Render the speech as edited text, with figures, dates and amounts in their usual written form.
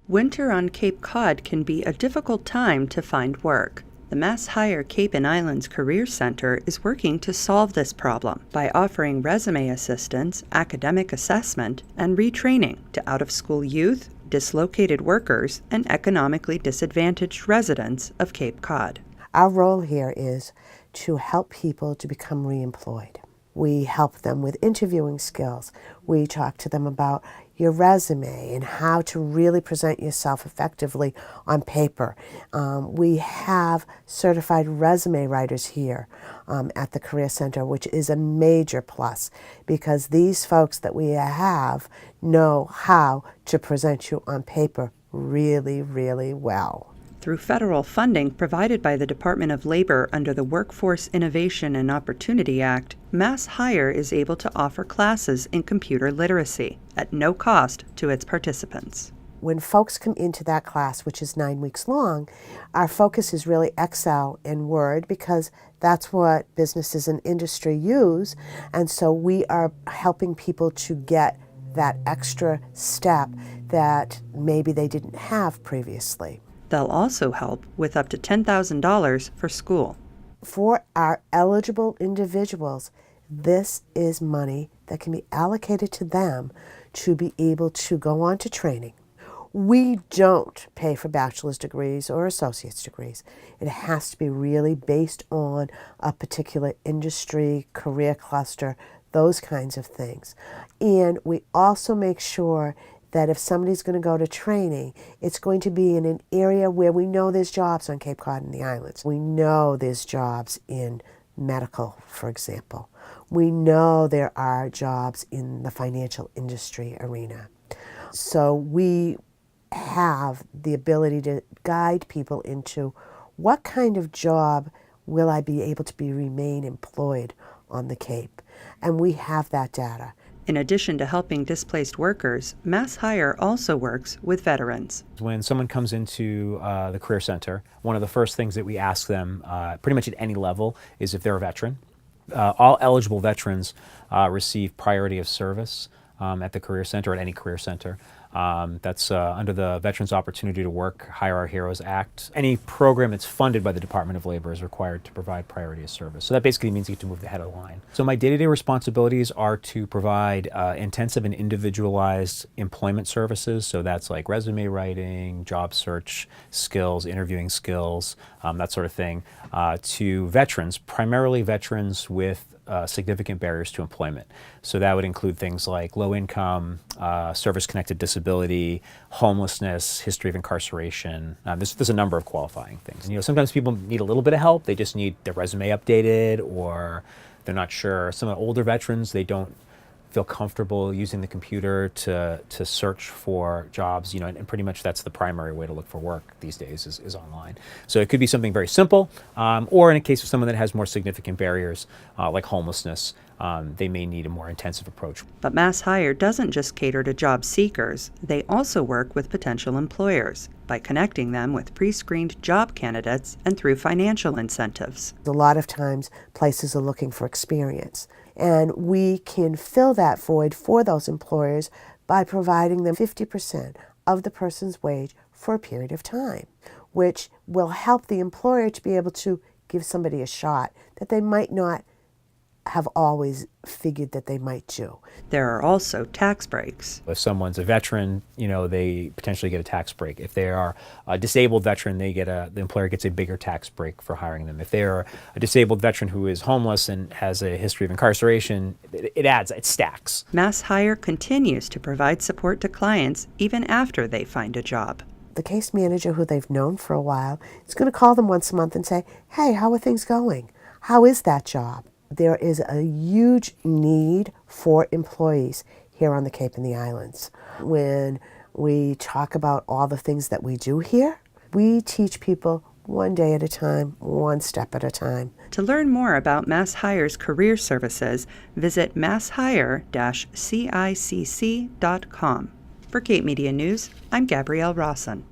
Winter on Cape Cod can be a difficult time to find work. The Mass Hire Cape and Islands Career Center is working to solve this problem by offering resume assistance, academic assessment, and retraining to out-of-school youth, dislocated workers, and economically disadvantaged residents of Cape Cod. Our role here is to help people to become reemployed. We help them with interviewing skills. We talk to them about your resume and how to really present yourself effectively on paper. We have certified resume writers here at the Career Center, which is a major plus because these folks that we have know how to present you on paper really, really well. Through federal funding provided by the Department of Labor under the Workforce Innovation and Opportunity Act, Mass Hire is able to offer classes in computer literacy at no cost to its participants. When folks come into that class, which is 9 weeks long, our focus is really Excel and Word because that's what businesses and industry use, and so we are helping people to get that extra step that maybe they didn't have previously. They'll also help with up to $10,000 for school. For our eligible individuals, this is money that can be allocated to them to be able to go on to training. We don't pay for bachelor's degrees or associate's degrees. It has to be really based on a particular industry, career cluster, those kinds of things. And we also make sure that if somebody's going to go to training, it's going to be in an area where we know there's jobs on Cape Cod and the islands. We know there's jobs in medical, for example. We know there are jobs in the financial industry arena. So we have the ability to guide people into what kind of job will I be able to remain employed on the Cape. And we have that data. In addition to helping displaced workers, Mass Hire also works with veterans. When someone comes into the Career Center, one of the first things that we ask them, pretty much at any level, is if they're a veteran. All eligible veterans receive priority of service at the Career Center, at any Career Center. That's under the Veterans Opportunity to Work, Hire Our Heroes Act. Any program that's funded by the Department of Labor is required to provide priority of service. So that basically means you get to move the head of the line. So my day-to-day responsibilities are to provide intensive and individualized employment services. So that's like resume writing, job search skills, interviewing skills, that sort of thing, to veterans, primarily veterans with significant barriers to employment. So that would include things like low income, service-connected disability, homelessness, history of incarceration. There's a number of qualifying things. And, sometimes people need a little bit of help. They just need their resume updated, or they're not sure. Some of the older veterans, they don't feel comfortable using the computer to search for jobs, and pretty much that's the primary way to look for work these days is online. So it could be something very simple, or in a case of someone that has more significant barriers, like homelessness, they may need a more intensive approach. But Mass Hire doesn't just cater to job seekers. They also work with potential employers by connecting them with pre-screened job candidates and through financial incentives. A lot of times places are looking for experience, and we can fill that void for those employers by providing them 50% of the person's wage for a period of time, which will help the employer to be able to give somebody a shot that they might not have always figured that they might do. There are also tax breaks. If someone's a veteran, they potentially get a tax break. If they are a disabled veteran, the employer gets a bigger tax break for hiring them. If they're a disabled veteran who is homeless and has a history of incarceration, it stacks. Mass Hire continues to provide support to clients even after they find a job. The case manager who they've known for a while is going to call them once a month and say, hey, how are things going? How is that job? There is a huge need for employees here on the Cape and the Islands. When we talk about all the things that we do here, we teach people one day at a time, one step at a time. To learn more about Mass Hire's career services, visit masshire-cicc.com. For Cape Media News, I'm Gabrielle Rawson.